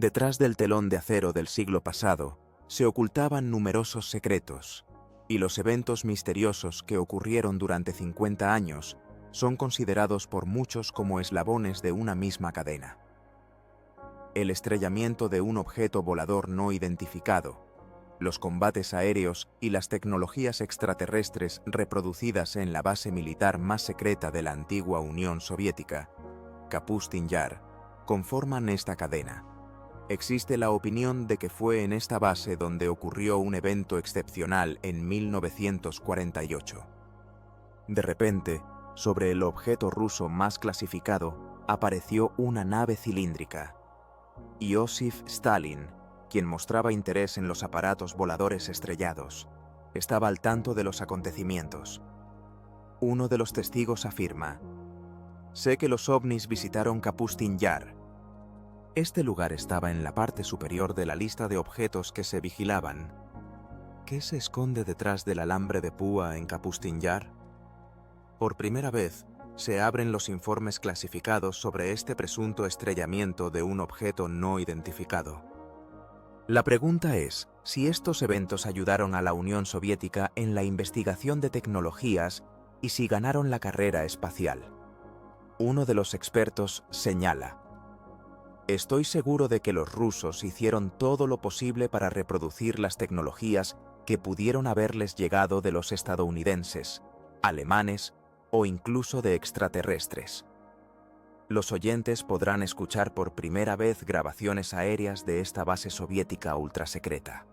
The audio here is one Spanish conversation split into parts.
Detrás del telón de acero del siglo pasado, se ocultaban numerosos secretos, y los eventos misteriosos que ocurrieron durante 50 años son considerados por muchos como eslabones de una misma cadena. El estrellamiento de un objeto volador no identificado, los combates aéreos y las tecnologías extraterrestres reproducidas en la base militar más secreta de la antigua Unión Soviética, Kapustin Yar, conforman esta cadena. Existe la opinión de que fue en esta base donde ocurrió un evento excepcional en 1948. De repente, sobre el objeto ruso más clasificado, apareció una nave cilíndrica. Iosif Stalin, quien mostraba interés en los aparatos voladores estrellados, estaba al tanto de los acontecimientos. Uno de los testigos afirma: «Sé que los ovnis visitaron Kapustin Yar. Este lugar estaba en la parte superior de la lista de objetos que se vigilaban. ¿Qué se esconde detrás del alambre de púa en Kapustin Yar?». Por primera vez, se abren los informes clasificados sobre este presunto estrellamiento de un objeto no identificado. La pregunta es si estos eventos ayudaron a la Unión Soviética en la investigación de tecnologías y si ganaron la carrera espacial. Uno de los expertos señala: «Estoy seguro de que los rusos hicieron todo lo posible para reproducir las tecnologías que pudieron haberles llegado de los estadounidenses, alemanes o incluso de extraterrestres». Los oyentes podrán escuchar por primera vez grabaciones aéreas de esta base soviética ultrasecreta.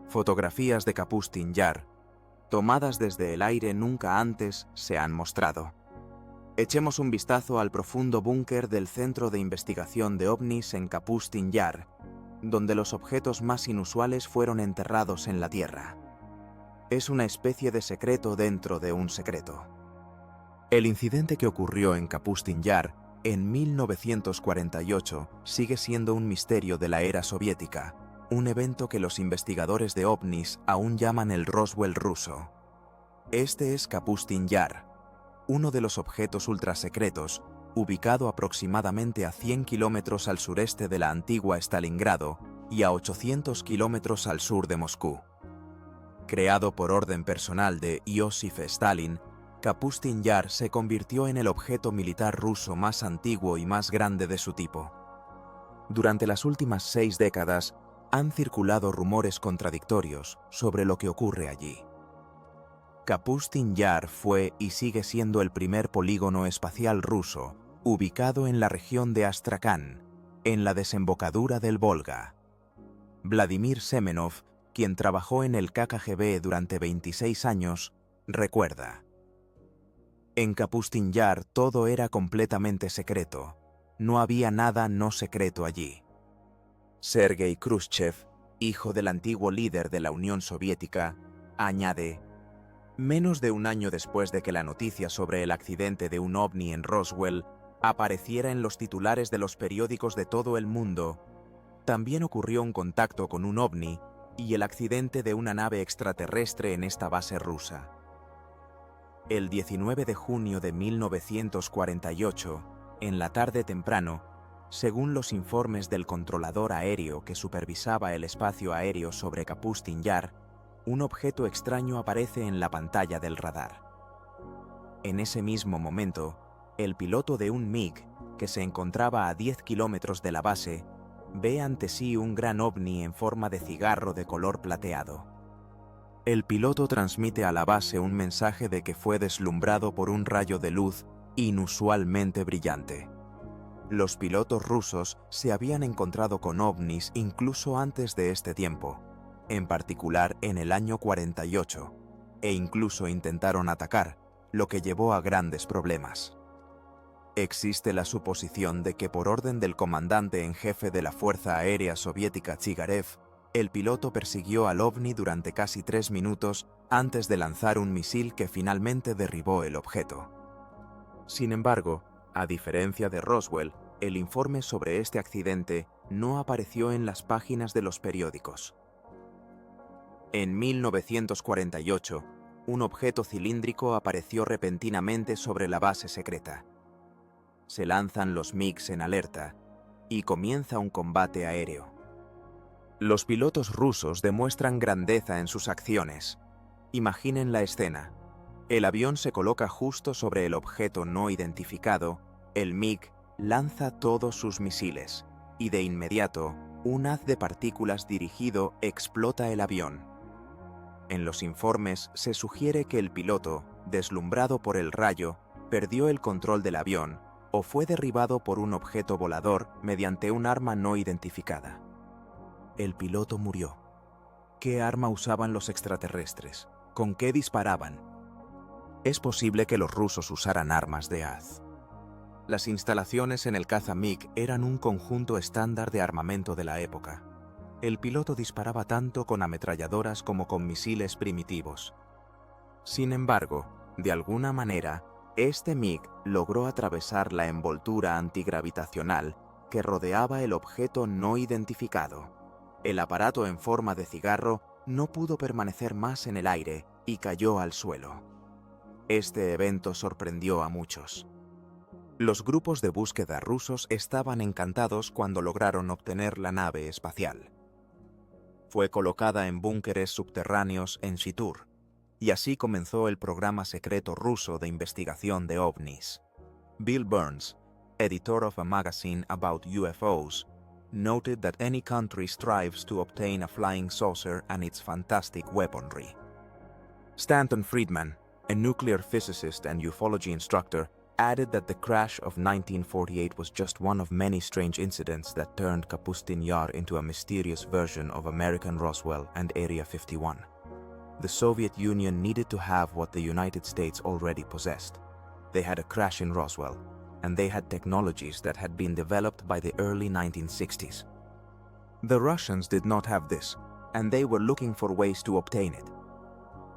Fotografías de Kapustin Yar, tomadas desde el aire nunca antes, se han mostrado. Echemos un vistazo al profundo búnker del Centro de Investigación de OVNIs en Kapustin Yar, donde los objetos más inusuales fueron enterrados en la Tierra. Es una especie de secreto dentro de un secreto. El incidente que ocurrió en Kapustin Yar en 1948 sigue siendo un misterio de la era soviética, un evento que los investigadores de ovnis aún llaman el Roswell ruso. Este es Kapustin Yar, uno de los objetos ultrasecretos, ubicado aproximadamente a 100 kilómetros al sureste de la antigua Stalingrado y a 800 kilómetros al sur de Moscú. Creado por orden personal de Iosif Stalin, Kapustin Yar se convirtió en el objeto militar ruso más antiguo y más grande de su tipo. Durante las últimas 6 décadas han circulado rumores contradictorios sobre lo que ocurre allí. Kapustin Yar fue y sigue siendo el primer polígono espacial ruso, ubicado en la región de Astrakán, en la desembocadura del Volga. Vladimir Semenov, quien trabajó en el KGB durante 26 años, recuerda: «En Kapustin Yar todo era completamente secreto. No había nada no secreto allí». Sergei Khrushchev, hijo del antiguo líder de la Unión Soviética, añade: «Menos de un año después de que la noticia sobre el accidente de un ovni en Roswell apareciera en los titulares de los periódicos de todo el mundo, también ocurrió un contacto con un ovni y el accidente de una nave extraterrestre en esta base rusa». El 19 de junio de 1948, en la tarde temprano, según los informes del controlador aéreo que supervisaba el espacio aéreo sobre Kapustin Yar, un objeto extraño aparece en la pantalla del radar. En ese mismo momento, el piloto de un MiG, que se encontraba a 10 kilómetros de la base, ve ante sí un gran ovni en forma de cigarro de color plateado. El piloto transmite a la base un mensaje de que fue deslumbrado por un rayo de luz inusualmente brillante. Los pilotos rusos se habían encontrado con ovnis incluso antes de este tiempo, en particular en el año 48, e incluso intentaron atacar, lo que llevó a grandes problemas. Existe la suposición de que por orden del comandante en jefe de la Fuerza Aérea Soviética Tsigarev, el piloto persiguió al ovni durante casi 3 minutos antes de lanzar un misil que finalmente derribó el objeto. Sin embargo, a diferencia de Roswell, el informe sobre este accidente no apareció en las páginas de los periódicos. En 1948, un objeto cilíndrico apareció repentinamente sobre la base secreta. Se lanzan los MiGs en alerta, y comienza un combate aéreo. Los pilotos rusos demuestran grandeza en sus acciones. Imaginen la escena. El avión se coloca justo sobre el objeto no identificado, el MiG lanza todos sus misiles, y de inmediato, un haz de partículas dirigido explota el avión. En los informes se sugiere que el piloto, deslumbrado por el rayo, perdió el control del avión o fue derribado por un objeto volador mediante un arma no identificada. El piloto murió. ¿Qué arma usaban los extraterrestres? ¿Con qué disparaban? Es posible que los rusos usaran armas de haz. Las instalaciones en el caza MiG eran un conjunto estándar de armamento de la época. El piloto disparaba tanto con ametralladoras como con misiles primitivos. Sin embargo, de alguna manera, este MiG logró atravesar la envoltura antigravitacional que rodeaba el objeto no identificado. El aparato en forma de cigarro no pudo permanecer más en el aire y cayó al suelo. Este evento sorprendió a muchos. Los grupos de búsqueda rusos estaban encantados cuando lograron obtener la nave espacial. Fue colocada en búnkeres subterráneos en Shitur, y así comenzó el programa secreto ruso de investigación de ovnis. Bill Burns, editor of a magazine about UFOs, noted that any country strives to obtain a flying saucer and its fantastic weaponry. Stanton Friedman, a nuclear physicist and ufology instructor, added that the crash of 1948 was just one of many strange incidents that turned Kapustin Yar into a mysterious version of American Roswell and Area 51. The Soviet Union needed to have what the United States already possessed. They had a crash in Roswell, and they had technologies that had been developed by the early 1960s. The Russians did not have this, and they were looking for ways to obtain it.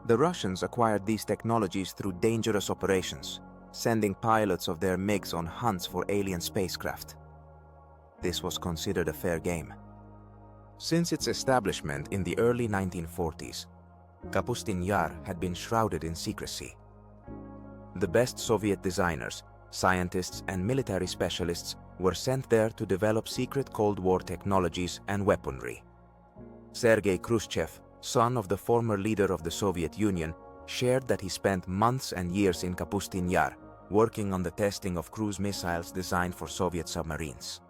The Russians acquired these technologies through dangerous operations, sending pilots of their MiGs on hunts for alien spacecraft. This was considered a fair game. Since its establishment in the early 1940s, Kapustin Yar had been shrouded in secrecy. The best Soviet designers, scientists, and military specialists were sent there to develop secret Cold War technologies and weaponry. Sergei Khrushchev, son of the former leader of the Soviet Union, shared that he spent months and years in Kapustin Yar, working on the testing of cruise missiles designed for Soviet submarines.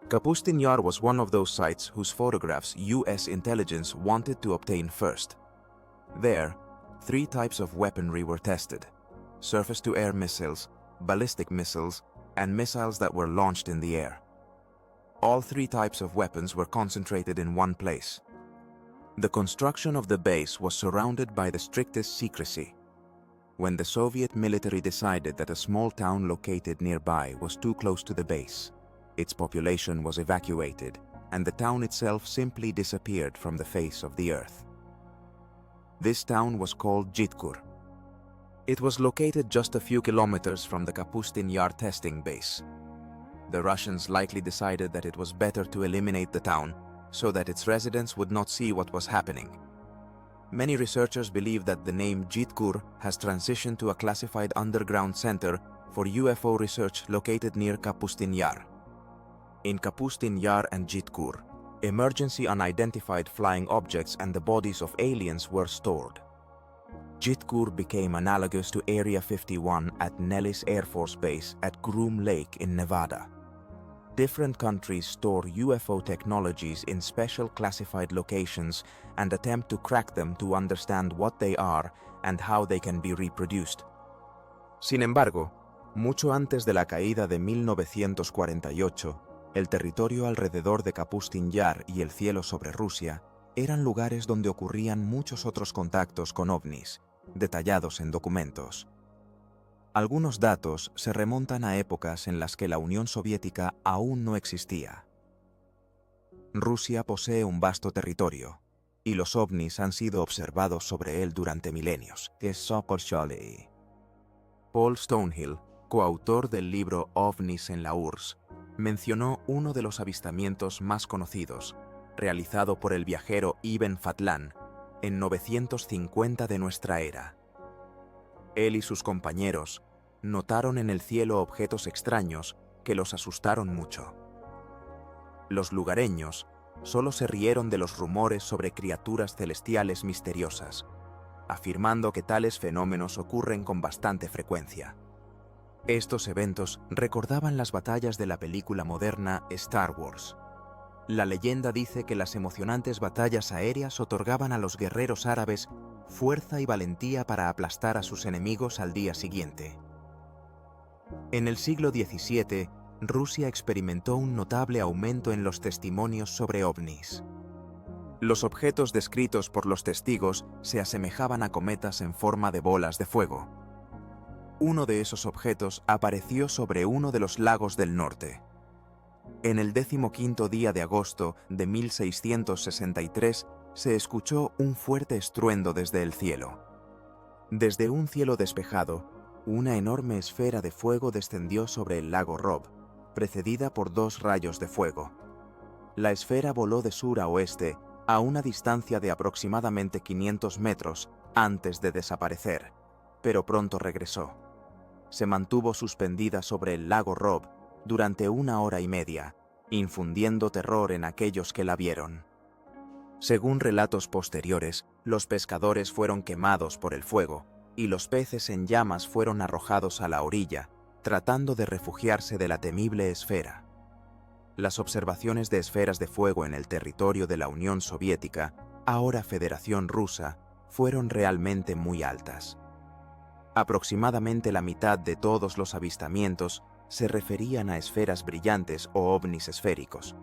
Kapustin Yar was one of those sites whose photographs US intelligence wanted to obtain first. There, 3 types of weaponry were tested: surface-to-air missiles, ballistic missiles, and missiles that were launched in the air. All 3 types of weapons were concentrated in one place. The construction of the base was surrounded by the strictest secrecy. When the Soviet military decided that a small town located nearby was too close to the base, its population was evacuated, and the town itself simply disappeared from the face of the earth. This town was called Jitkur. It was located just a few kilometers from the Kapustin Yar testing base. The Russians likely decided that it was better to eliminate the town so that its residents would not see what was happening. Many researchers believe that the name Jitkur has transitioned to a classified underground center for UFO research located near Kapustin Yar. In Kapustin Yar and Jitkur, emergency unidentified flying objects and the bodies of aliens were stored. Jitkur became analogous to Area 51 at Nellis Air Force Base at Groom Lake in Nevada. Different countries store UFO technologies in special classified locations and attempt to crack them to understand what they are and how they can be reproduced. Sin embargo, mucho antes de la caída de 1948, el territorio alrededor de Kapustin Yar y el cielo sobre Rusia eran lugares donde ocurrían muchos otros contactos con ovnis, detallados en documentos. Algunos datos se remontan a épocas en las que la Unión Soviética aún no existía. Rusia posee un vasto territorio, y los ovnis han sido observados sobre él durante milenios. Paul Stonehill, coautor del libro OVNIs en la URSS, mencionó uno de los avistamientos más conocidos, realizado por el viajero Ibn Fadlan en 950 de nuestra era. Él y sus compañeros notaron en el cielo objetos extraños que los asustaron mucho. Los lugareños solo se rieron de los rumores sobre criaturas celestiales misteriosas, afirmando que tales fenómenos ocurren con bastante frecuencia. Estos eventos recordaban las batallas de la película moderna Star Wars. La leyenda dice que las emocionantes batallas aéreas otorgaban a los guerreros árabes fuerza y valentía para aplastar a sus enemigos al día siguiente. En el siglo XVII, Rusia experimentó un notable aumento en los testimonios sobre ovnis. Los objetos descritos por los testigos se asemejaban a cometas en forma de bolas de fuego. Uno de esos objetos apareció sobre uno de los lagos del norte. En el 15º día de agosto de 1663 se escuchó un fuerte estruendo desde el cielo. Desde un cielo despejado, una enorme esfera de fuego descendió sobre el lago Rob, precedida por 2 rayos de fuego. La esfera voló de sur a oeste a una distancia de aproximadamente 500 metros antes de desaparecer, pero pronto regresó. Se mantuvo suspendida sobre el lago Rob durante 1 hora y media, infundiendo terror en aquellos que la vieron. Según relatos posteriores, los pescadores fueron quemados por el fuego y los peces en llamas fueron arrojados a la orilla, tratando de refugiarse de la temible esfera. Las observaciones de esferas de fuego en el territorio de la Unión Soviética, ahora Federación Rusa, fueron realmente muy altas. Aproximadamente la mitad de todos los avistamientos se referían a esferas brillantes o ovnis esféricos.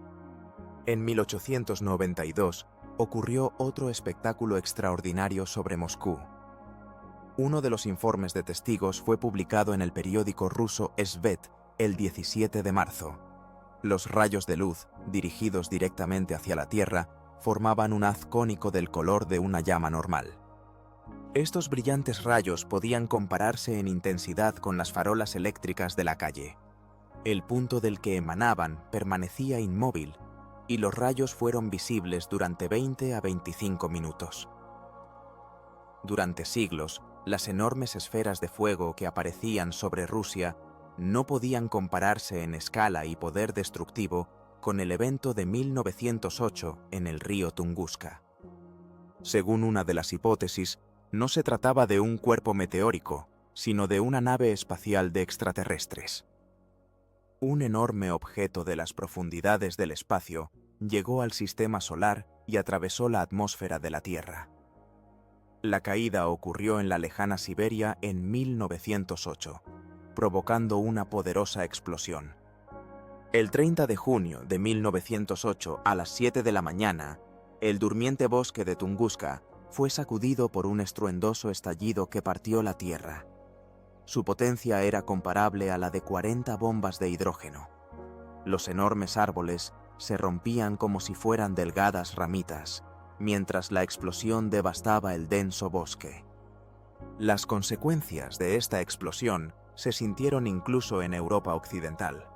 En 1892 ocurrió otro espectáculo extraordinario sobre Moscú. Uno de los informes de testigos fue publicado en el periódico ruso Svet el 17 de marzo. Los rayos de luz, dirigidos directamente hacia la Tierra, formaban un haz cónico del color de una llama normal. Estos brillantes rayos podían compararse en intensidad con las farolas eléctricas de la calle. El punto del que emanaban permanecía inmóvil, y los rayos fueron visibles durante 20 a 25 minutos. Durante siglos, las enormes esferas de fuego que aparecían sobre Rusia no podían compararse en escala y poder destructivo con el evento de 1908 en el río Tunguska. Según una de las hipótesis, no se trataba de un cuerpo meteórico, sino de una nave espacial de extraterrestres. Un enorme objeto de las profundidades del espacio llegó al sistema solar y atravesó la atmósfera de la Tierra. La caída ocurrió en la lejana Siberia en 1908, provocando una poderosa explosión. El 30 de junio de 1908 a las 7 de la mañana, el durmiente bosque de Tunguska fue sacudido por un estruendoso estallido que partió la Tierra. Su potencia era comparable a la de 40 bombas de hidrógeno. Los enormes árboles se rompían como si fueran delgadas ramitas, mientras la explosión devastaba el denso bosque. Las consecuencias de esta explosión se sintieron incluso en Europa occidental.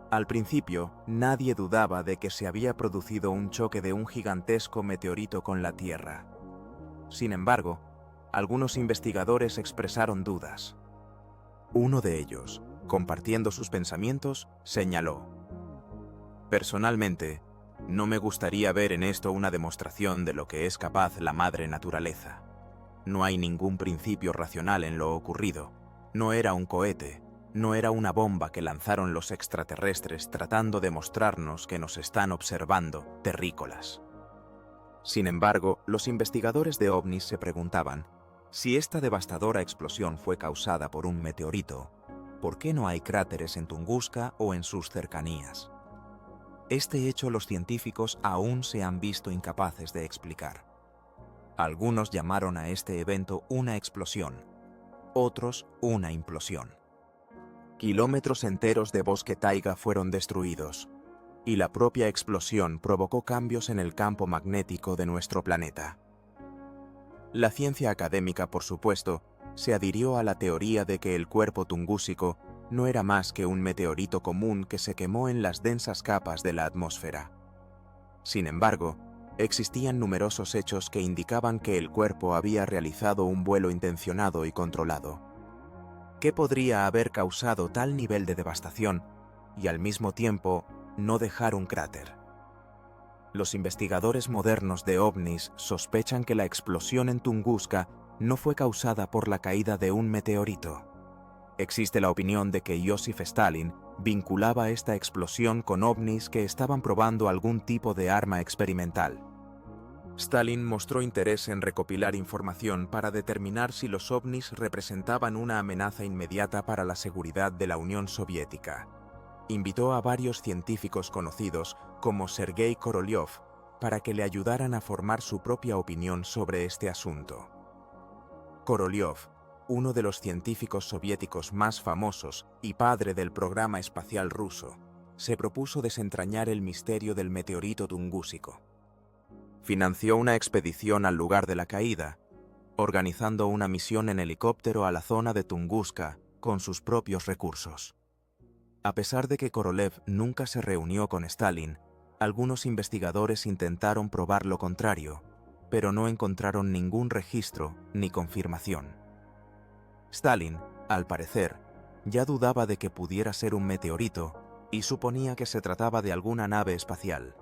Al principio, nadie dudaba de que se había producido un choque de un gigantesco meteorito con la Tierra. Sin embargo, algunos investigadores expresaron dudas. Uno de ellos, compartiendo sus pensamientos, señaló: «Personalmente, no me gustaría ver en esto una demostración de lo que es capaz la madre naturaleza. No hay ningún principio racional en lo ocurrido. No era un cohete, no era una bomba que lanzaron los extraterrestres tratando de mostrarnos que nos están observando, terrícolas». Sin embargo, los investigadores de ovnis se preguntaban, si esta devastadora explosión fue causada por un meteorito, ¿por qué no hay cráteres en Tunguska o en sus cercanías? Este hecho los científicos aún se han visto incapaces de explicar. Algunos llamaron a este evento una explosión, otros una implosión. Kilómetros enteros de bosque taiga fueron destruidos, y la propia explosión provocó cambios en el campo magnético de nuestro planeta. La ciencia académica, por supuesto, se adhirió a la teoría de que el cuerpo tungúsico no era más que un meteorito común que se quemó en las densas capas de la atmósfera. Sin embargo, existían numerosos hechos que indicaban que el cuerpo había realizado un vuelo intencionado y controlado. ¿Qué podría haber causado tal nivel de devastación y al mismo tiempo no dejar un cráter. Los investigadores modernos de ovnis sospechan que la explosión en Tunguska no fue causada por la caída de un meteorito. Existe la opinión de que Joseph Stalin vinculaba esta explosión con ovnis que estaban probando algún tipo de arma experimental. Stalin mostró interés en recopilar información para determinar si los ovnis representaban una amenaza inmediata para la seguridad de la Unión Soviética. Invitó a varios científicos conocidos, como Sergei Korolev, para que le ayudaran a formar su propia opinión sobre este asunto. Korolev, uno de los científicos soviéticos más famosos y padre del programa espacial ruso, se propuso desentrañar el misterio del meteorito tungúsico. Financió una expedición al lugar de la caída, organizando una misión en helicóptero a la zona de Tunguska con sus propios recursos. A pesar de que Korolev nunca se reunió con Stalin, algunos investigadores intentaron probar lo contrario, pero no encontraron ningún registro ni confirmación. Stalin, al parecer, ya dudaba de que pudiera ser un meteorito y suponía que se trataba de alguna nave espacial.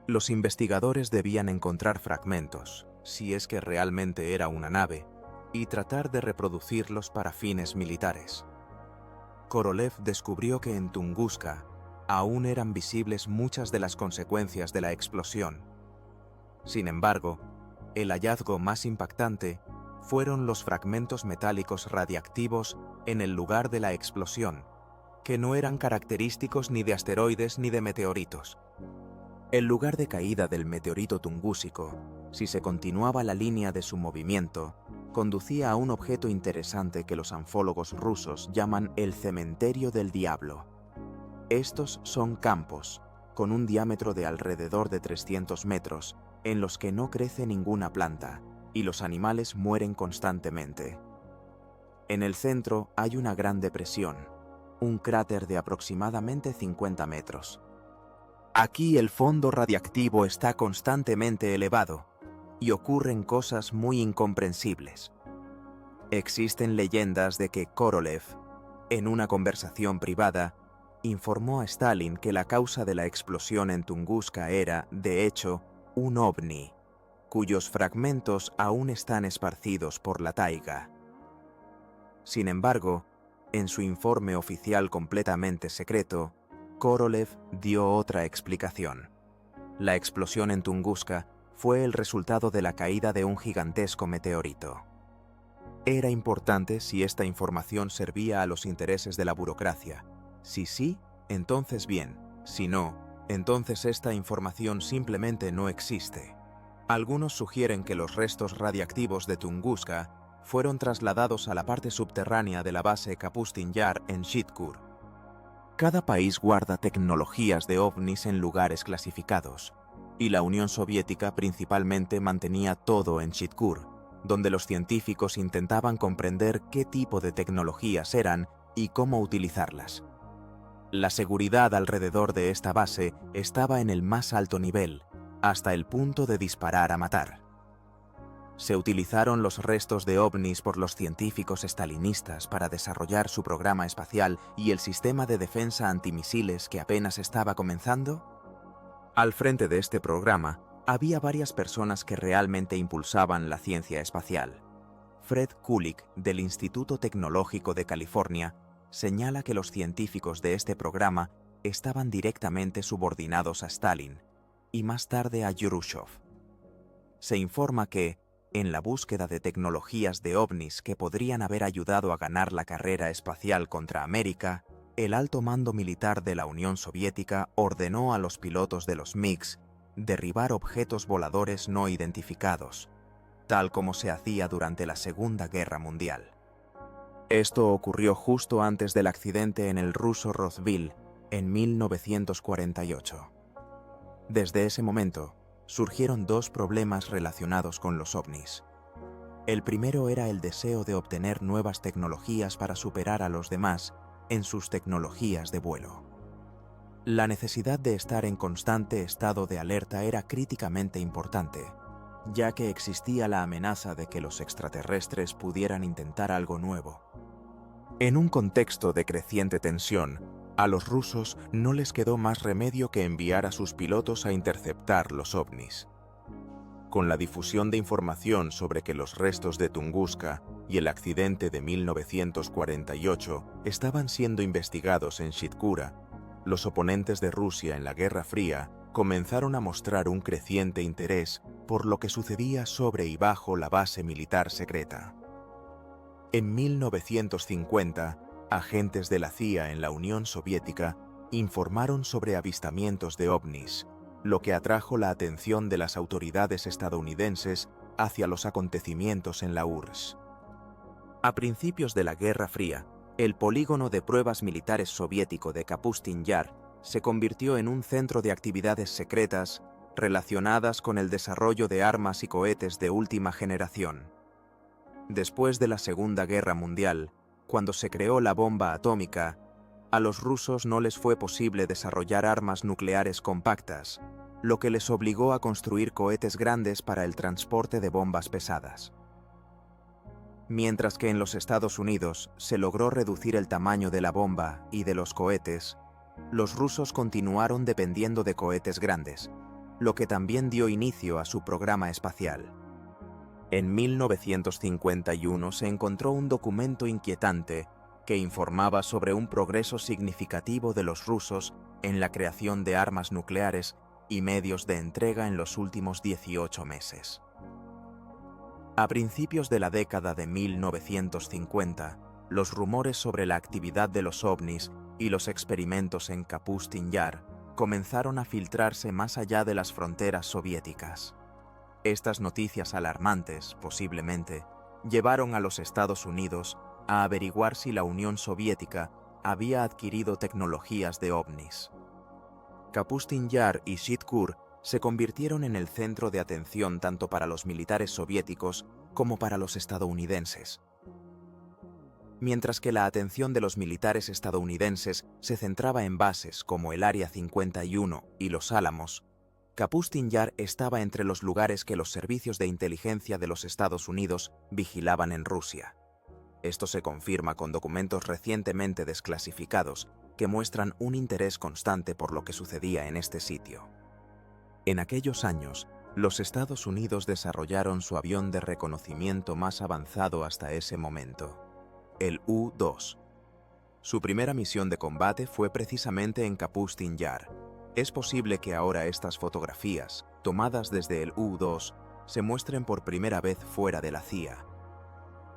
Los investigadores debían encontrar fragmentos, si es que realmente era una nave, y tratar de reproducirlos para fines militares. Korolev descubrió que en Tunguska aún eran visibles muchas de las consecuencias de la explosión. Sin embargo, el hallazgo más impactante fueron los fragmentos metálicos radiactivos en el lugar de la explosión, que no eran característicos ni de asteroides ni de meteoritos. El lugar de caída del meteorito tungúsico, si se continuaba la línea de su movimiento, conducía a un objeto interesante que los anfólogos rusos llaman el cementerio del diablo. Estos son campos, con un diámetro de alrededor de 300 metros, en los que no crece ninguna planta, y los animales mueren constantemente. En el centro hay una gran depresión, un cráter de aproximadamente 50 metros. Aquí el fondo radiactivo está constantemente elevado, y ocurren cosas muy incomprensibles. Existen leyendas de que Korolev, en una conversación privada, informó a Stalin que la causa de la explosión en Tunguska era, de hecho, un ovni, cuyos fragmentos aún están esparcidos por la taiga. Sin embargo, en su informe oficial completamente secreto, Korolev dio otra explicación. La explosión en Tunguska fue el resultado de la caída de un gigantesco meteorito. Era importante si esta información servía a los intereses de la burocracia. Si sí, entonces bien. Si no, entonces esta información simplemente no existe. Algunos sugieren que los restos radiactivos de Tunguska fueron trasladados a la parte subterránea de la base Kapustin Yar en Shitkur. Cada país guarda tecnologías de ovnis en lugares clasificados, y la Unión Soviética principalmente mantenía todo en Shitkur, donde los científicos intentaban comprender qué tipo de tecnologías eran y cómo utilizarlas. La seguridad alrededor de esta base estaba en el más alto nivel, hasta el punto de disparar a matar. Se utilizaron los restos de ovnis por los científicos estalinistas para desarrollar su programa espacial y el sistema de defensa antimisiles que apenas estaba comenzando. Al frente de este programa, había varias personas que realmente impulsaban la ciencia espacial. Fred Kulik, del Instituto Tecnológico de California, señala que los científicos de este programa estaban directamente subordinados a Stalin y más tarde a Yurushev. Se informa que, en la búsqueda de tecnologías de ovnis que podrían haber ayudado a ganar la carrera espacial contra América, el alto mando militar de la Unión Soviética ordenó a los pilotos de los MiGs derribar objetos voladores no identificados, tal como se hacía durante la Segunda Guerra Mundial. Esto ocurrió justo antes del accidente en el ruso Rosville en 1948. Desde ese momento, surgieron dos problemas relacionados con los ovnis. El primero era el deseo de obtener nuevas tecnologías para superar a los demás en sus tecnologías de vuelo. La necesidad de estar en constante estado de alerta era críticamente importante, ya que existía la amenaza de que los extraterrestres pudieran intentar algo nuevo. En un contexto de creciente tensión, A los rusos no les quedó más remedio que enviar a sus pilotos a interceptar los ovnis. Con la difusión de información sobre que los restos de Tunguska y el accidente de 1948 estaban siendo investigados en Shchikura, los oponentes de Rusia en la Guerra Fría comenzaron a mostrar un creciente interés por lo que sucedía sobre y bajo la base militar secreta. En 1950, agentes de la CIA en la Unión Soviética informaron sobre avistamientos de ovnis, lo que atrajo la atención de las autoridades estadounidenses hacia los acontecimientos en la URSS. A principios de la Guerra Fría, el polígono de pruebas militares soviético de Kapustin Yar se convirtió en un centro de actividades secretas relacionadas con el desarrollo de armas y cohetes de última generación. Después de la Segunda Guerra Mundial, cuando se creó la bomba atómica, a los rusos no les fue posible desarrollar armas nucleares compactas, lo que les obligó a construir cohetes grandes para el transporte de bombas pesadas. Mientras que en los Estados Unidos se logró reducir el tamaño de la bomba y de los cohetes, los rusos continuaron dependiendo de cohetes grandes, lo que también dio inicio a su programa espacial. En 1951 se encontró un documento inquietante que informaba sobre un progreso significativo de los rusos en la creación de armas nucleares y medios de entrega en los últimos 18 meses. A principios de la década de 1950, los rumores sobre la actividad de los ovnis y los experimentos en Kapustin Yar comenzaron a filtrarse más allá de las fronteras soviéticas. Estas noticias alarmantes, posiblemente, llevaron a los Estados Unidos a averiguar si la Unión Soviética había adquirido tecnologías de ovnis. Kapustin Yar y Shchikura se convirtieron en el centro de atención tanto para los militares soviéticos como para los estadounidenses. Mientras que la atención de los militares estadounidenses se centraba en bases como el Área 51 y Los Álamos, Kapustin Yar estaba entre los lugares que los servicios de inteligencia de los Estados Unidos vigilaban en Rusia. Esto se confirma con documentos recientemente desclasificados que muestran un interés constante por lo que sucedía en este sitio. En aquellos años, los Estados Unidos desarrollaron su avión de reconocimiento más avanzado hasta ese momento, el U-2. Su primera misión de combate fue precisamente en Kapustin Yar. Es posible que ahora estas fotografías, tomadas desde el U-2, se muestren por primera vez fuera de la CIA.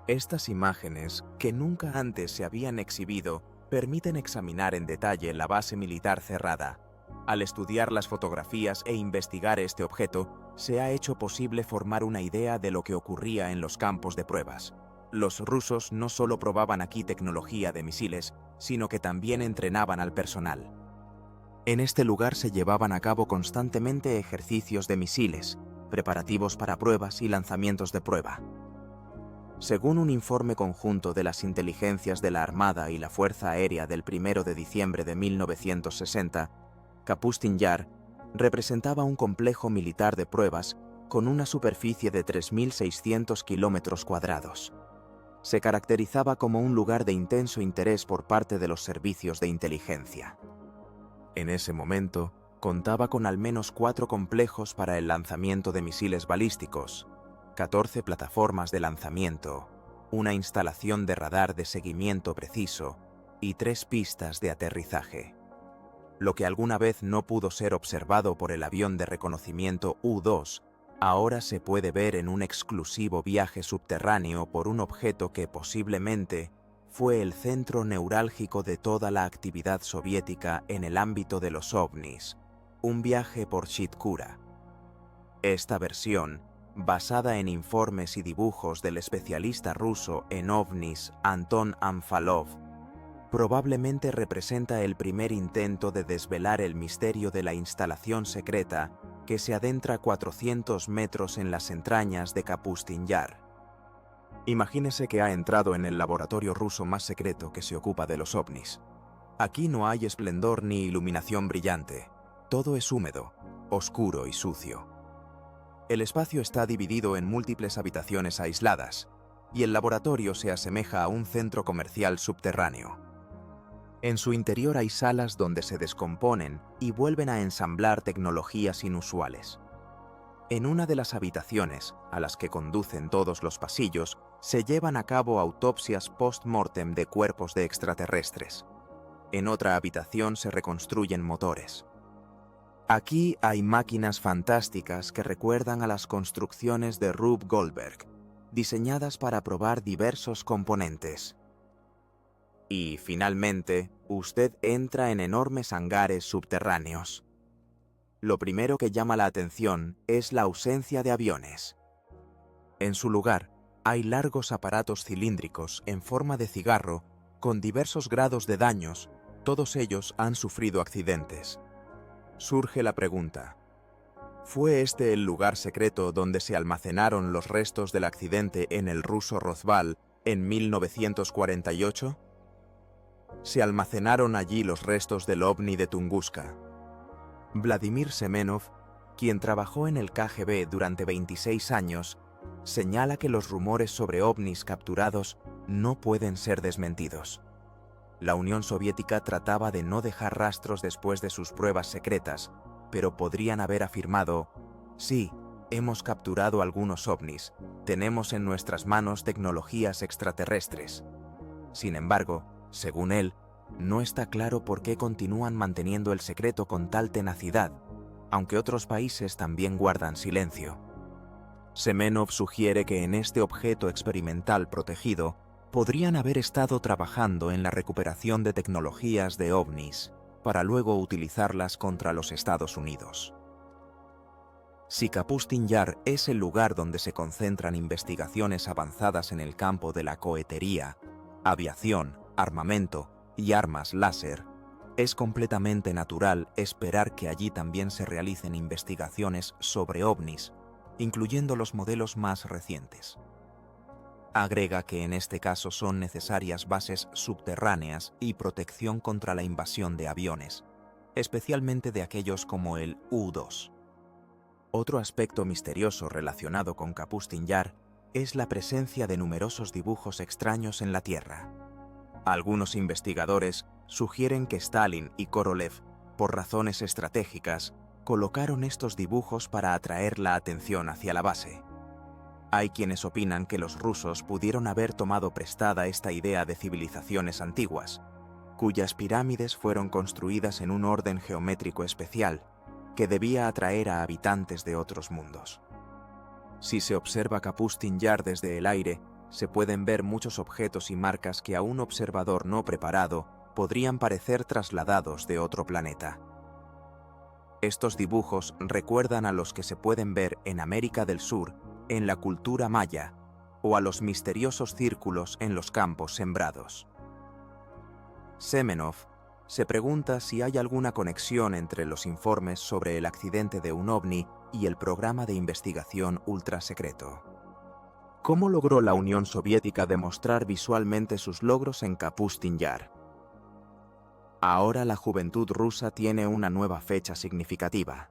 Estas imágenes, que nunca antes se habían exhibido, permiten examinar en detalle la base militar cerrada. Al estudiar las fotografías e investigar este objeto, se ha hecho posible formar una idea de lo que ocurría en los campos de pruebas. Los rusos no solo probaban aquí tecnología de misiles, sino que también entrenaban al personal. En este lugar se llevaban a cabo constantemente ejercicios de misiles, preparativos para pruebas y lanzamientos de prueba. Según un informe conjunto de las inteligencias de la Armada y la Fuerza Aérea del 1 de diciembre de 1960, Kapustin Yar representaba un complejo militar de pruebas con una superficie de 3.600 kilómetros cuadrados. Se caracterizaba como un lugar de intenso interés por parte de los servicios de inteligencia. En ese momento, contaba con al menos 4 complejos para el lanzamiento de misiles balísticos, 14 plataformas de lanzamiento, una instalación de radar de seguimiento preciso y 3 pistas de aterrizaje. Lo que alguna vez no pudo ser observado por el avión de reconocimiento U-2, ahora se puede ver en un exclusivo viaje subterráneo por un objeto que posiblemente fue el centro neurálgico de toda la actividad soviética en el ámbito de los ovnis, un viaje por Shchikura. Esta versión, basada en informes y dibujos del especialista ruso en ovnis Anton Amfalov, probablemente representa el primer intento de desvelar el misterio de la instalación secreta que se adentra 400 metros en las entrañas de Kapustin Yar. Imagínese que ha entrado en el laboratorio ruso más secreto que se ocupa de los ovnis. Aquí no hay esplendor ni iluminación brillante. Todo es húmedo, oscuro y sucio. El espacio está dividido en múltiples habitaciones aisladas, y el laboratorio se asemeja a un centro comercial subterráneo. En su interior hay salas donde se descomponen y vuelven a ensamblar tecnologías inusuales. En una de las habitaciones, a las que conducen todos los pasillos, se llevan a cabo autopsias post-mortem de cuerpos de extraterrestres. En otra habitación se reconstruyen motores. Aquí hay máquinas fantásticas que recuerdan a las construcciones de Rube Goldberg, diseñadas para probar diversos componentes. Y, finalmente, usted entra en enormes hangares subterráneos. Lo primero que llama la atención es la ausencia de aviones. En su lugar, hay largos aparatos cilíndricos en forma de cigarro con diversos grados de daños, todos ellos han sufrido accidentes. Surge la pregunta: ¿fue este el lugar secreto donde se almacenaron los restos del accidente en el ruso Roswell en 1948? Se almacenaron allí los restos del ovni de Tunguska. Vladimir Semenov, quien trabajó en el KGB durante 26 años, señala que los rumores sobre ovnis capturados no pueden ser desmentidos. La Unión Soviética trataba de no dejar rastros después de sus pruebas secretas, pero podrían haber afirmado: sí, hemos capturado algunos ovnis, tenemos en nuestras manos tecnologías extraterrestres. Sin embargo, según él, no está claro por qué continúan manteniendo el secreto con tal tenacidad, aunque otros países también guardan silencio. Semenov sugiere que en este objeto experimental protegido podrían haber estado trabajando en la recuperación de tecnologías de ovnis para luego utilizarlas contra los Estados Unidos. Si Kapustin Yar es el lugar donde se concentran investigaciones avanzadas en el campo de la cohetería, aviación, armamento y armas láser, es completamente natural esperar que allí también se realicen investigaciones sobre ovnis, incluyendo los modelos más recientes. Agrega que en este caso son necesarias bases subterráneas y protección contra la invasión de aviones, especialmente de aquellos como el U-2. Otro aspecto misterioso relacionado con Kapustin Yar es la presencia de numerosos dibujos extraños en la Tierra. Algunos investigadores sugieren que Stalin y Korolev, por razones estratégicas, colocaron estos dibujos para atraer la atención hacia la base. Hay quienes opinan que los rusos pudieron haber tomado prestada esta idea de civilizaciones antiguas, cuyas pirámides fueron construidas en un orden geométrico especial que debía atraer a habitantes de otros mundos. Si se observa Kapustin Yar desde el aire, se pueden ver muchos objetos y marcas que a un observador no preparado podrían parecer trasladados de otro planeta. Estos dibujos recuerdan a los que se pueden ver en América del Sur, en la cultura maya, o a los misteriosos círculos en los campos sembrados. Semenov se pregunta si hay alguna conexión entre los informes sobre el accidente de un ovni y el programa de investigación ultrasecreto. ¿Cómo logró la Unión Soviética demostrar visualmente sus logros en Kapustin Yar? Ahora la juventud rusa tiene una nueva fecha significativa: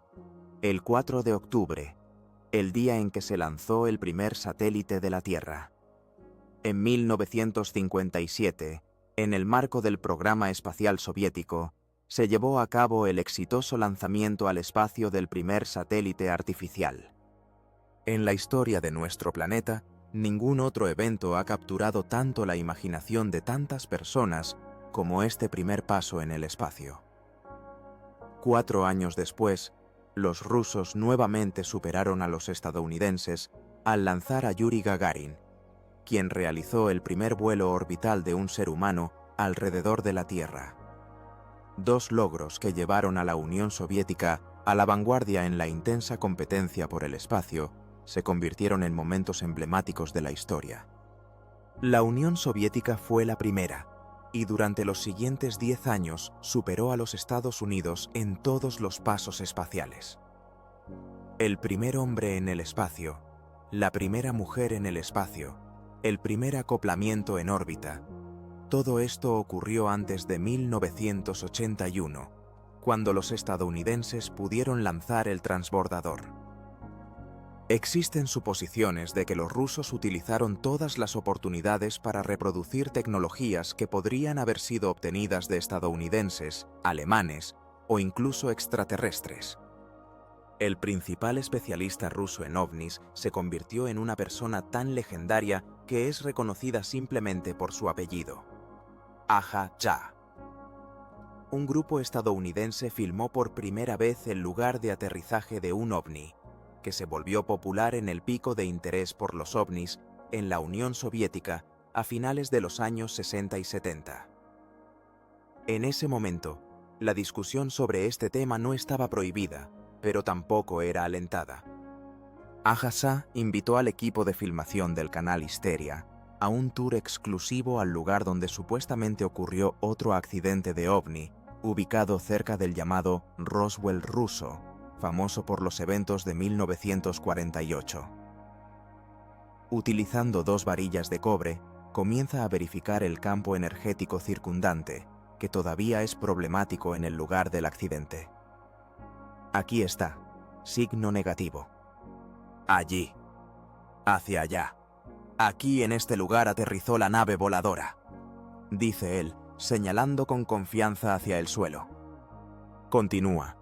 el 4 de octubre, el día en que se lanzó el primer satélite de la Tierra. En 1957, en el marco del programa espacial soviético, se llevó a cabo el exitoso lanzamiento al espacio del primer satélite artificial. En la historia de nuestro planeta, ningún otro evento ha capturado tanto la imaginación de tantas personas como este primer paso en el espacio. 4 años después, los rusos nuevamente superaron a los estadounidenses al lanzar a Yuri Gagarin, quien realizó el primer vuelo orbital de un ser humano alrededor de la Tierra. 2 logros que llevaron a la Unión Soviética a la vanguardia en la intensa competencia por el espacio se convirtieron en momentos emblemáticos de la historia. La Unión Soviética fue la primera, y durante los siguientes 10 años superó a los Estados Unidos en todos los pasos espaciales. El primer hombre en el espacio, la primera mujer en el espacio, el primer acoplamiento en órbita. Todo esto ocurrió antes de 1981, cuando los estadounidenses pudieron lanzar el transbordador. Existen suposiciones de que los rusos utilizaron todas las oportunidades para reproducir tecnologías que podrían haber sido obtenidas de estadounidenses, alemanes o incluso extraterrestres. El principal especialista ruso en ovnis se convirtió en una persona tan legendaria que es reconocida simplemente por su apellido: Aja Ja. Un grupo estadounidense filmó por primera vez el lugar de aterrizaje de un ovni, que se volvió popular en el pico de interés por los ovnis en la Unión Soviética a finales de los años 60 y 70. En ese momento, la discusión sobre este tema no estaba prohibida, pero tampoco era alentada. Aja Ja invitó al equipo de filmación del canal Histeria a un tour exclusivo al lugar donde supuestamente ocurrió otro accidente de ovni, ubicado cerca del llamado Roswell ruso, famoso por los eventos de 1948. Utilizando 2 varillas de cobre, comienza a verificar el campo energético circundante, que todavía es problemático en el lugar del accidente. Aquí está, signo negativo. Allí. Hacia allá. Aquí en este lugar aterrizó la nave voladora, dice él, señalando con confianza hacia el suelo. Continúa.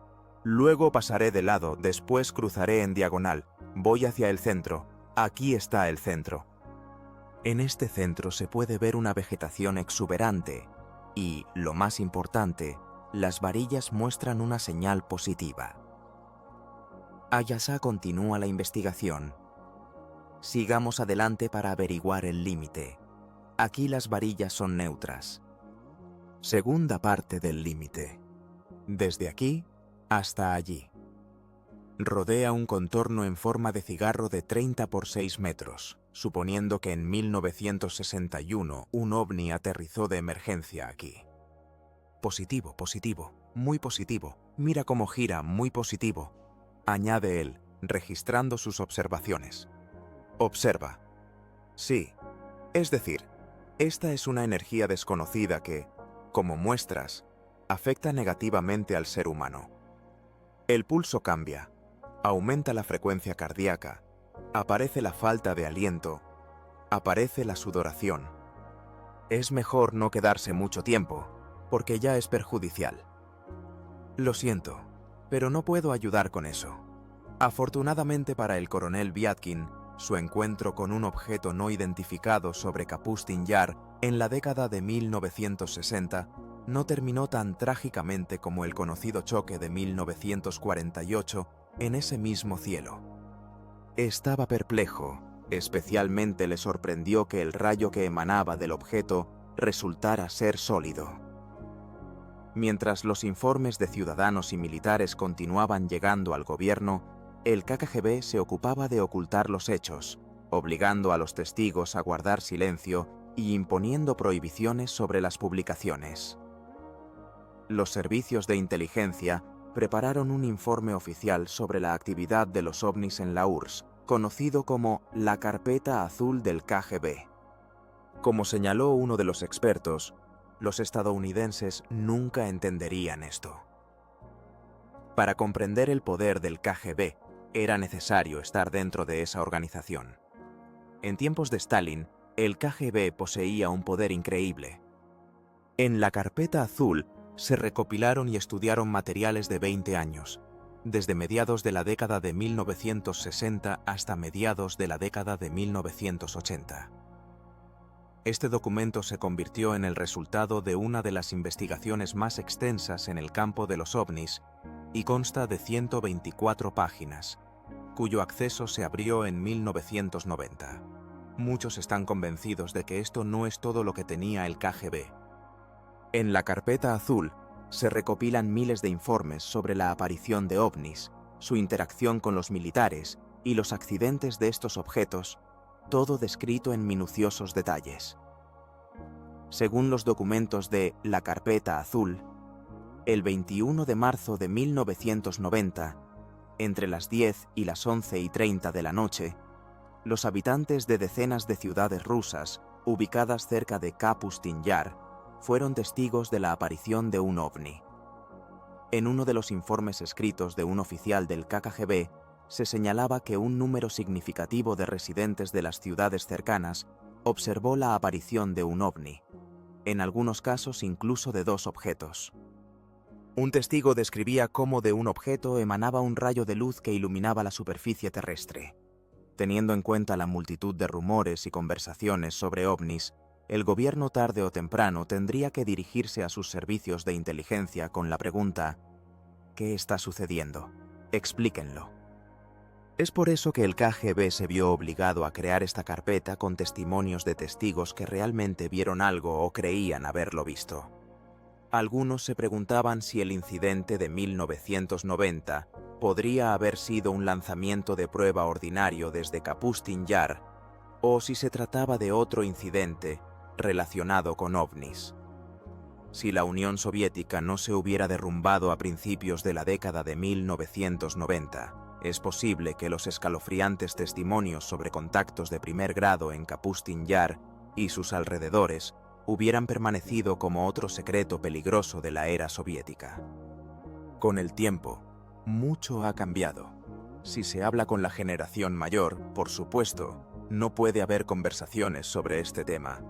Luego pasaré de lado, después cruzaré en diagonal, voy hacia el centro. Aquí está el centro. En este centro se puede ver una vegetación exuberante y, lo más importante, las varillas muestran una señal positiva. Aja Ja continúa la investigación. Sigamos adelante para averiguar el límite. Aquí las varillas son neutras. Segunda parte del límite. Desde aquí hasta allí. Rodea un contorno en forma de cigarro de 30 por 6 metros, suponiendo que en 1961 un ovni aterrizó de emergencia aquí. Positivo, positivo, muy positivo. Mira cómo gira, muy positivo, añade él, registrando sus observaciones. Observa. Sí, es decir, esta es una energía desconocida que, como muestras, afecta negativamente al ser humano. El pulso cambia, aumenta la frecuencia cardíaca, aparece la falta de aliento, aparece la sudoración. Es mejor no quedarse mucho tiempo, porque ya es perjudicial. Lo siento, pero no puedo ayudar con eso. Afortunadamente para el coronel Viatkin, su encuentro con un objeto no identificado sobre Kapustin Yar en la década de 1960 no terminó tan trágicamente como el conocido choque de 1948 en ese mismo cielo. Estaba perplejo, especialmente le sorprendió que el rayo que emanaba del objeto resultara ser sólido. Mientras los informes de ciudadanos y militares continuaban llegando al gobierno, el KGB se ocupaba de ocultar los hechos, obligando a los testigos a guardar silencio y imponiendo prohibiciones sobre las publicaciones. Los servicios de inteligencia prepararon un informe oficial sobre la actividad de los ovnis en la URSS, conocido como la carpeta azul del KGB. Como señaló uno de los expertos, los estadounidenses nunca entenderían esto. Para comprender el poder del KGB, era necesario estar dentro de esa organización. En tiempos de Stalin, el KGB poseía un poder increíble. En la carpeta azul se recopilaron y estudiaron materiales de 20 años, desde mediados de la década de 1960 hasta mediados de la década de 1980. Este documento se convirtió en el resultado de una de las investigaciones más extensas en el campo de los ovnis y consta de 124 páginas, cuyo acceso se abrió en 1990. Muchos están convencidos de que esto no es todo lo que tenía el KGB. En la carpeta azul se recopilan miles de informes sobre la aparición de ovnis, su interacción con los militares y los accidentes de estos objetos, todo descrito en minuciosos detalles. Según los documentos de la carpeta azul, el 21 de marzo de 1990, entre las 10 y las 11:30 de la noche, los habitantes de decenas de ciudades rusas ubicadas cerca de Kapustin Yar fueron testigos de la aparición de un ovni. En uno de los informes escritos de un oficial del KGB, se señalaba que un número significativo de residentes de las ciudades cercanas observó la aparición de un ovni, en algunos casos incluso de dos objetos. Un testigo describía cómo de un objeto emanaba un rayo de luz que iluminaba la superficie terrestre. Teniendo en cuenta la multitud de rumores y conversaciones sobre ovnis, el gobierno tarde o temprano tendría que dirigirse a sus servicios de inteligencia con la pregunta: ¿qué está sucediendo? Explíquenlo. Es por eso que el KGB se vio obligado a crear esta carpeta con testimonios de testigos que realmente vieron algo o creían haberlo visto. Algunos se preguntaban si el incidente de 1990 podría haber sido un lanzamiento de prueba ordinario desde Kapustin Yar, o si se trataba de otro incidente relacionado con ovnis. Si la Unión Soviética no se hubiera derrumbado a principios de la década de 1990, es posible que los escalofriantes testimonios sobre contactos de primer grado en Kapustin Yar y sus alrededores hubieran permanecido como otro secreto peligroso de la era soviética. Con el tiempo, mucho ha cambiado. Si se habla con la generación mayor, por supuesto, no puede haber conversaciones sobre este tema.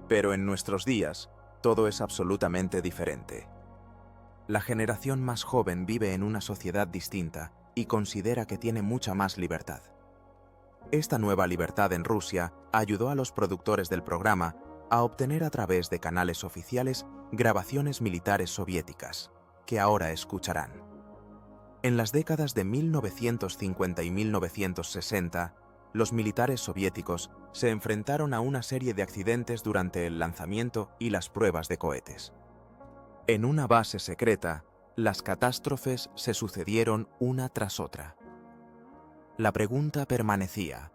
Pero en nuestros días, todo es absolutamente diferente. La generación más joven vive en una sociedad distinta y considera que tiene mucha más libertad. Esta nueva libertad en Rusia ayudó a los productores del programa a obtener a través de canales oficiales grabaciones militares soviéticas, que ahora escucharán. En las décadas de 1950 y 1960, los militares soviéticos se enfrentaron a una serie de accidentes durante el lanzamiento y las pruebas de cohetes. En una base secreta, las catástrofes se sucedieron una tras otra. La pregunta permanecía: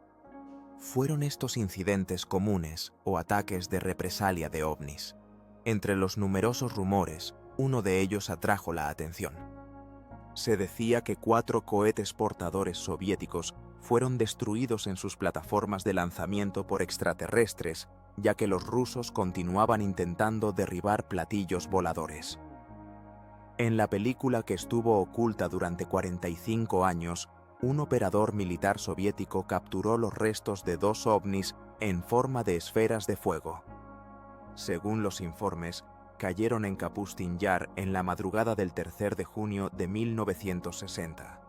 ¿fueron estos incidentes comunes o ataques de represalia de ovnis? Entre los numerosos rumores, uno de ellos atrajo la atención. Se decía que 4 cohetes portadores soviéticos fueron destruidos en sus plataformas de lanzamiento por extraterrestres, ya que los rusos continuaban intentando derribar platillos voladores. En la película que estuvo oculta durante 45 años, un operador militar soviético capturó los restos de 2 ovnis en forma de esferas de fuego. Según los informes, cayeron en Kapustin Yar en la madrugada del 3 de junio de 1960.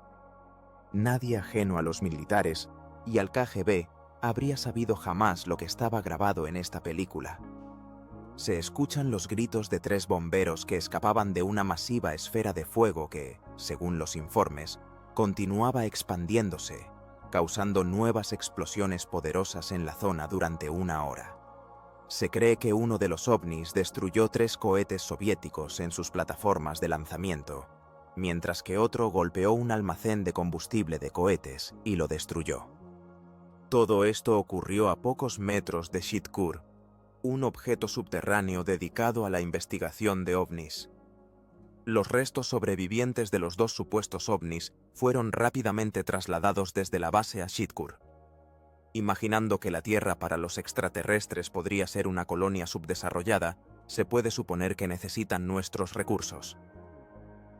Nadie ajeno a los militares y al KGB habría sabido jamás lo que estaba grabado en esta película. Se escuchan los gritos de 3 bomberos que escapaban de una masiva esfera de fuego que, según los informes, continuaba expandiéndose, causando nuevas explosiones poderosas en la zona durante 1 hora. Se cree que uno de los ovnis destruyó 3 cohetes soviéticos en sus plataformas de lanzamiento, mientras que otro golpeó un almacén de combustible de cohetes y lo destruyó. Todo esto ocurrió a pocos metros de Shitkur, un objeto subterráneo dedicado a la investigación de ovnis. Los restos sobrevivientes de los 2 supuestos ovnis fueron rápidamente trasladados desde la base a Shitkur. Imaginando que la Tierra para los extraterrestres podría ser una colonia subdesarrollada, se puede suponer que necesitan nuestros recursos.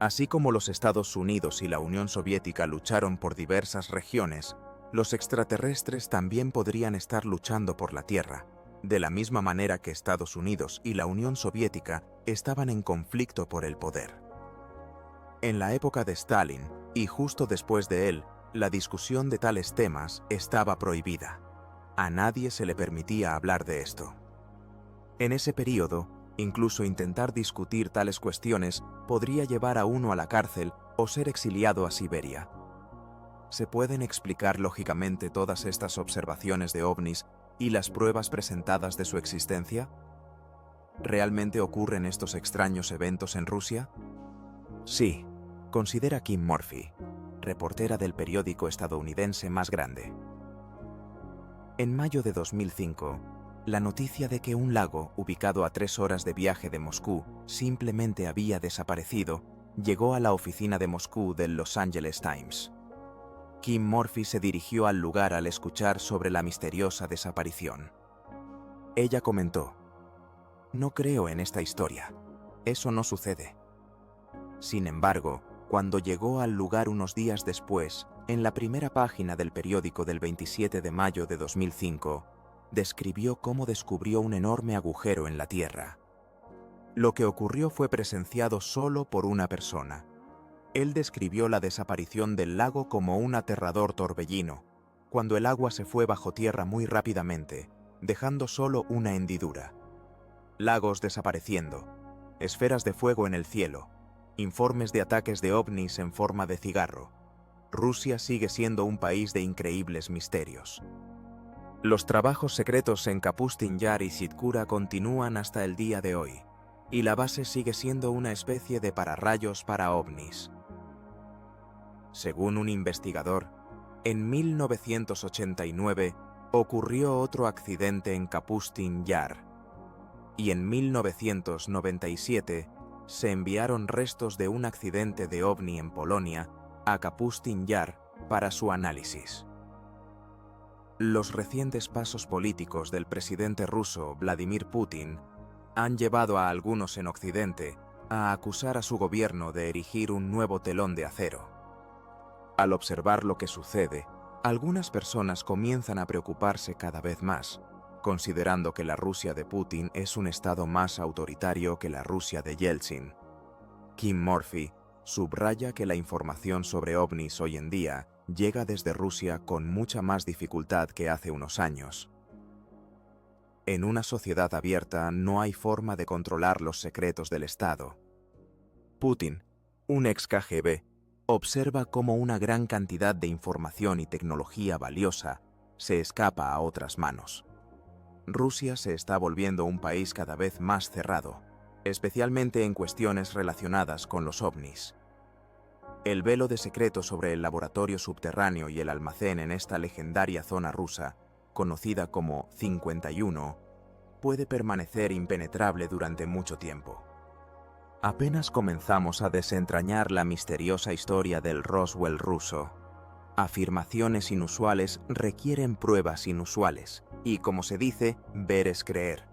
Así como los Estados Unidos y la Unión Soviética lucharon por diversas regiones, los extraterrestres también podrían estar luchando por la Tierra, de la misma manera que Estados Unidos y la Unión Soviética estaban en conflicto por el poder. En la época de Stalin, y justo después de él, la discusión de tales temas estaba prohibida. A nadie se le permitía hablar de esto. En ese período, incluso intentar discutir tales cuestiones podría llevar a uno a la cárcel o ser exiliado a Siberia. ¿Se pueden explicar lógicamente todas estas observaciones de ovnis y las pruebas presentadas de su existencia? ¿Realmente ocurren estos extraños eventos en Rusia? Sí, considera Kim Murphy, reportera del periódico estadounidense más grande. En mayo de 2005, la noticia de que un lago ubicado a 3 horas de viaje de Moscú simplemente había desaparecido llegó a la oficina de Moscú del Los Angeles Times. Kim Murphy se dirigió al lugar al escuchar sobre la misteriosa desaparición. Ella comentó: «No creo en esta historia. Eso no sucede». Sin embargo, cuando llegó al lugar unos días después, en la primera página del periódico del 27 de mayo de 2005, describió cómo descubrió un enorme agujero en la Tierra. Lo que ocurrió fue presenciado solo por una persona. Él describió la desaparición del lago como un aterrador torbellino, cuando el agua se fue bajo tierra muy rápidamente, dejando solo una hendidura. Lagos desapareciendo, esferas de fuego en el cielo, informes de ataques de ovnis en forma de cigarro. Rusia sigue siendo un país de increíbles misterios. Los trabajos secretos en Kapustin Yar y Sitkura continúan hasta el día de hoy, y la base sigue siendo una especie de pararrayos para ovnis. Según un investigador, en 1989 ocurrió otro accidente en Kapustin Yar, y en 1997 se enviaron restos de un accidente de ovni en Polonia a Kapustin Yar para su análisis. Los recientes pasos políticos del presidente ruso Vladimir Putin han llevado a algunos en Occidente a acusar a su gobierno de erigir un nuevo telón de acero. Al observar lo que sucede, algunas personas comienzan a preocuparse cada vez más, considerando que la Rusia de Putin es un estado más autoritario que la Rusia de Yeltsin. Kim Murphy subraya que la información sobre ovnis hoy en día llega desde Rusia con mucha más dificultad que hace unos años. En una sociedad abierta no hay forma de controlar los secretos del Estado. Putin, un ex KGB, observa cómo una gran cantidad de información y tecnología valiosa se escapa a otras manos. Rusia se está volviendo un país cada vez más cerrado, especialmente en cuestiones relacionadas con los ovnis. El velo de secreto sobre el laboratorio subterráneo y el almacén en esta legendaria zona rusa, conocida como 51, puede permanecer impenetrable durante mucho tiempo. Apenas comenzamos a desentrañar la misteriosa historia del Roswell ruso. Afirmaciones inusuales requieren pruebas inusuales, y como se dice, ver es creer.